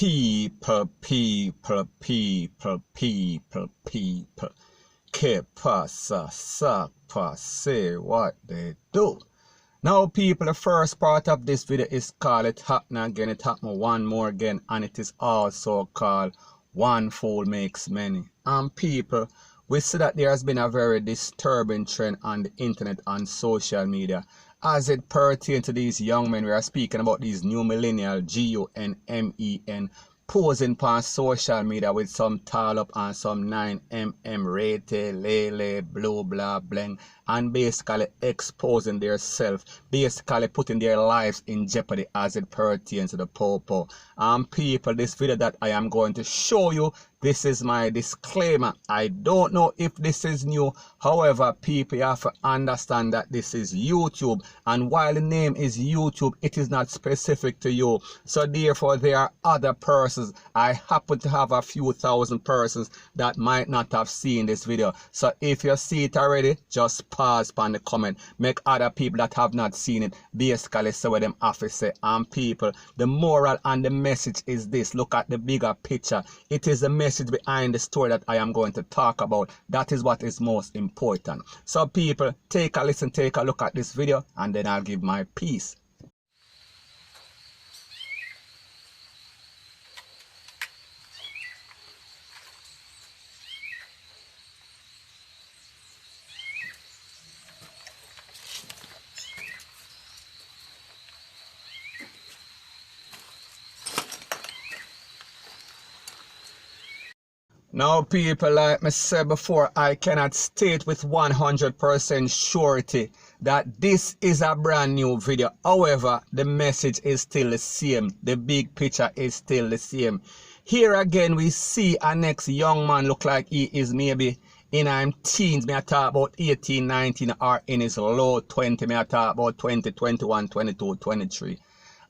people. Que pasa, sapa, say what they do. Now people, the first part of this video is called It Happening Again, It Happened One More Again, and it is also called One Fool Makes Many. And people, we see that there has been a very disturbing trend on the internet and social media as it pertains to these young men. We are speaking about these new millennial GUNMEN posing on social media with some tall up and some 9mm rated, lele, blue, blah, bling, and basically exposing their self, basically putting their lives in jeopardy as it pertains to the popo. And people, this video that I am going to show you, this is my disclaimer. I don't know if this is new. However, people, you have to understand that this is YouTube. And while the name is YouTube, it is not specific to you. So therefore, there are other persons. I happen to have a few thousand persons that might not have seen this video. So if you see it already, just pause on the comment. Make other people that have not seen it basically say what them have to say. And people, the moral and the message is this. Look at the bigger picture. It is the message behind the story that I am going to talk about. That is what is most important. So people, take a listen, take a look at this video, and then I'll give my piece. Now people, like me said before, I cannot state with 100% surety that this is a brand new video. However, the message is still the same. The big picture is still the same. Here again we see a next young man look like he is maybe in his teens. Me I talk about 18, 19 or in his low 20. Me I talk about 20, 21, 22, 23.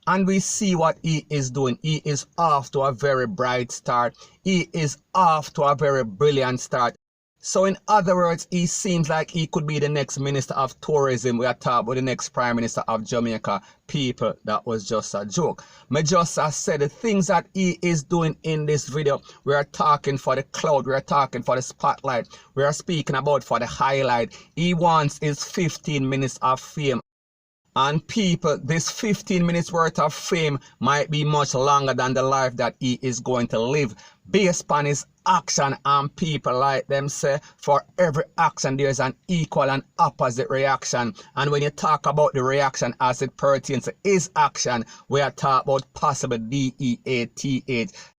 And we see what he is doing. He is off to a very bright start. He is off to a very brilliant start. So in other words, he seems like he could be the next Minister of Tourism. We are talking about the next Prime Minister of Jamaica. People, that was just a joke. Me just said the things that he is doing in this video. We are talking for the cloud. We are talking for the spotlight. We are speaking about for the highlight. He wants his 15 minutes of fame. And people, this 15 minutes worth of fame might be much longer than the life that he is going to live based on his action. And people, like them say, for every action there's an equal and opposite reaction. And when you talk about the reaction as it pertains to his action, we are talking about possible DEATH.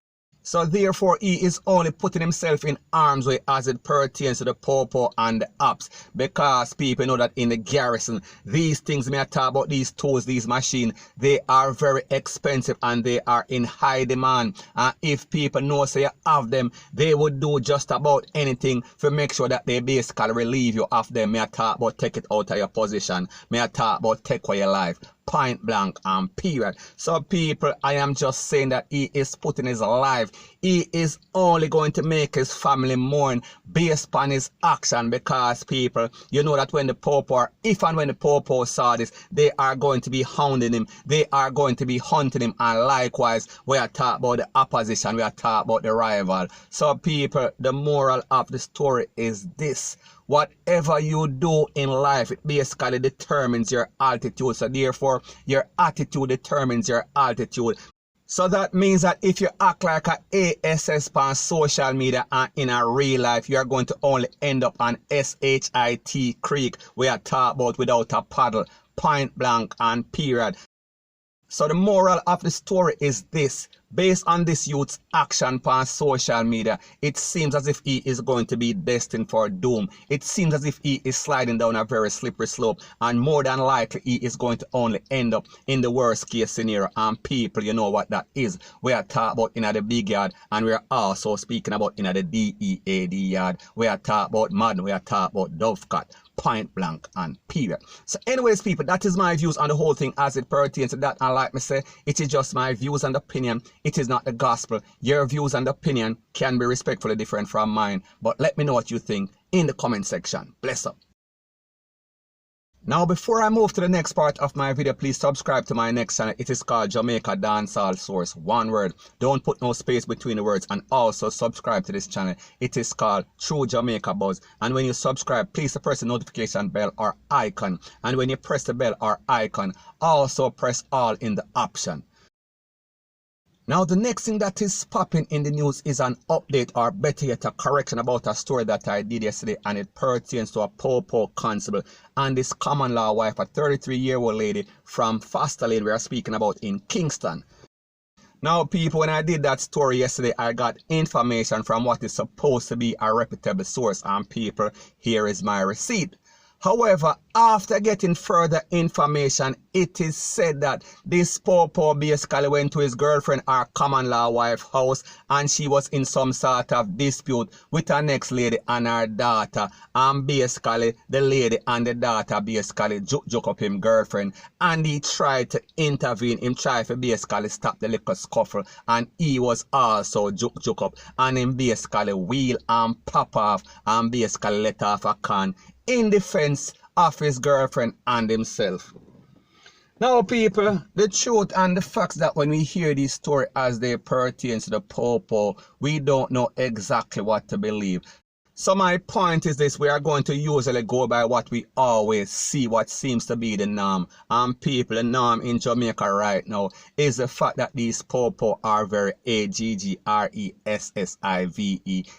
So therefore, he is only putting himself in harm's way as it pertains to the popo and the apps. Because people know that in the garrison, these things, may I talk about these tools, these machines, they are very expensive and they are in high demand. And if people know say you have them, they would do just about anything to make sure that they basically relieve you of them. May I talk about take it out of your position. May I talk about take away your life. Point blank and period. So people, I am just saying that he is putting his life. He is only going to make his family mourn based on his action. Because people, you know that when the popo, if and when the popo saw this, they are going to be hounding him. They are going to be hunting him. And likewise, we are talking about the opposition. We are talking about the rival. So people, the moral of the story is this. Whatever you do in life, it basically determines your altitude. So therefore, your attitude determines your altitude. So that means that if you act like a ASS on social media and in a real life, you are going to only end up on SHIT creek. We are talking about without a paddle. Point blank and period. So the moral of the story is this. Based on this youth's action on social media, it seems as if he is going to be destined for doom. It seems as if he is sliding down a very slippery slope, and more than likely he is going to only end up in the worst case scenario. And people, you know what that is. We are talking about in the big yard, and we are also speaking about in the DEAD yard. We are talking about Madden, we are talking about Dovecat. Point blank and period. So anyways people, that is my views on the whole thing as it pertains to that. And like me say, it is just my views and opinion. It is not the gospel. Your views and opinion can be respectfully different from mine. But let me know what you think in the comment section. Bless up. Now before I move to the next part of my video, please subscribe to my next channel. It is called Jamaica Dancehall Source. One word. Don't put no space between the words, and also subscribe to this channel. It is called True Jamaica Buzz. And when you subscribe, please press the notification bell or icon. And when you press the bell or icon, also press all in the option. Now the next thing that is popping in the news is an update, or better yet a correction about a story that I did yesterday, and it pertains to a Popo constable and this common law wife, a 33-year-old lady from Foster Lane we are speaking about in Kingston. Now people, when I did that story yesterday, I got information from what is supposed to be a reputable source, and people, here is my receipt. However, after getting further information, it is said that this Popo basically went to his girlfriend or common law wife house, and she was in some sort of dispute with her next lady and her daughter, and basically the lady and the daughter basically joke up him girlfriend, and he tried to intervene. Him tried to basically stop the little scuffle, and he was also joke up, and him basically wheel and pop off and basically let off a can in defense of his girlfriend and himself. Now people, the truth and the facts that when we hear this story as they pertain to the Popo, we don't know exactly what to believe. So my point is this: we are going to usually go by what we always see, what seems to be the norm. And people, the norm in Jamaica right now is the fact that these Popo are very AGGRESSIVE.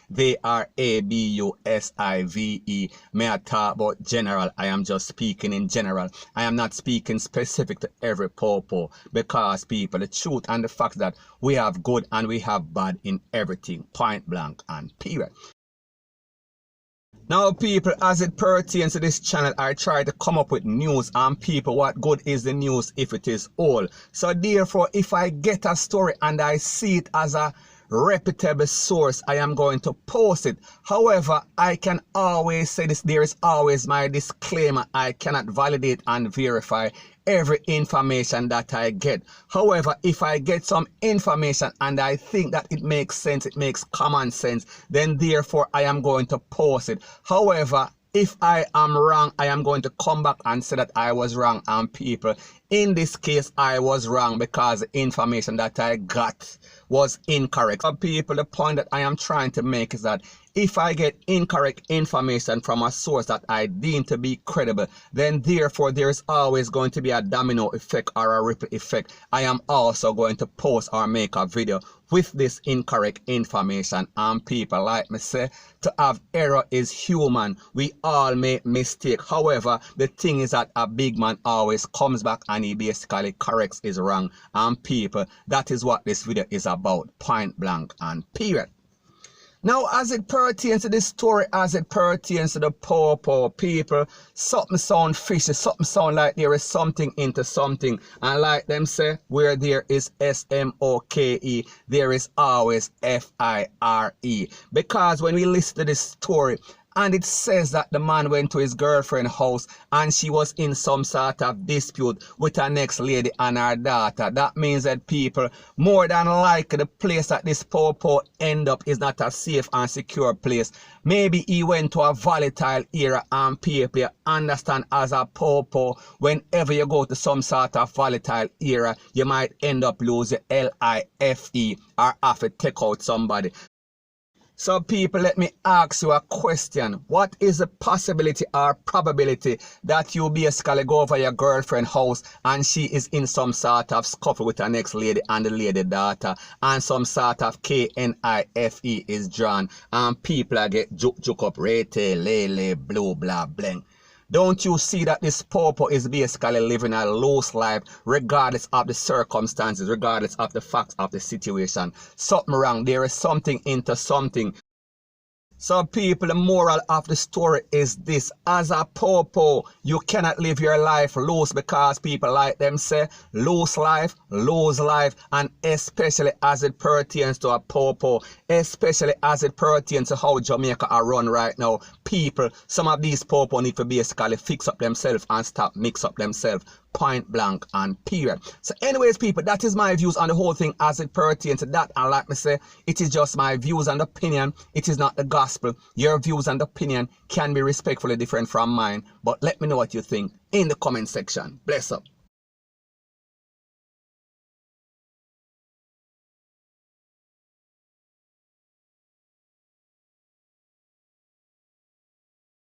They are ABUSIVE. May I talk about general? I am just speaking in general. I am not speaking specific to every Popo, because people, the truth and the fact that we have good and we have bad in everything, point blank and period. Now people, as it pertains to this channel, I try to come up with news, and people, what good is the news if it is old? So therefore, if I get a story and I see it as a reputable source, I am going to post it. However, I can always say this: there is always my disclaimer. I cannot validate and verify every information that I get. However, if I get some information and I think that it makes sense, it makes common sense, then therefore I am going to post it. However, if I am wrong, I am going to come back and say that I was wrong. And people, in this case, I was wrong because the information that I got was incorrect. So people, the point that I am trying to make is that if I get incorrect information from a source that I deem to be credible, then therefore there is always going to be a domino effect or a ripple effect. I am also going to post or make a video with this incorrect information. And people, like me say, to have error is human. We all make mistake. However, the thing is that a big man always comes back and he basically corrects his wrong. And people, that is what this video is about, point blank and period. Now, as it pertains to this story, as it pertains to the Popo, people, something sound fishy, something sound like there is something into something. And like them say, where there is SMOKE, there is always FIRE. Because when we listen to this story, and it says that the man went to his girlfriend's house and she was in some sort of dispute with her next lady and her daughter. That means that people, more than likely the place that this Popo end up is not a safe and secure place. Maybe he went to a volatile area, and people, you understand, as a Popo, whenever you go to some sort of volatile area, you might end up losing LIFE or have to take out somebody. So people, let me ask you a question. What is the possibility or probability that you basically go over your girlfriend's house and she is in some sort of scuffle with her next lady and the lady daughter, and some sort of KNIFE is drawn, and people get joke up, rete, lele, blue, blah, bling? Don't you see that this Popo is basically living a loose life regardless of the circumstances, regardless of the facts of the situation? Something wrong. There is something into something. So people, the moral of the story is this: as a Popo, you cannot live your life loose, because people, like them say, loose life, lose life. And especially as it pertains to a Popo, especially as it pertains to how Jamaica are run right now, people, some of these Popo need to basically fix up themselves and stop mix up themselves. point blank and period. So anyways, people, that is my views on the whole thing as it pertains to that. And like me say, it is just my views and opinion. It is not the gospel. Your views and opinion can be respectfully different from mine, but let me know what you think in the comment section. Bless up.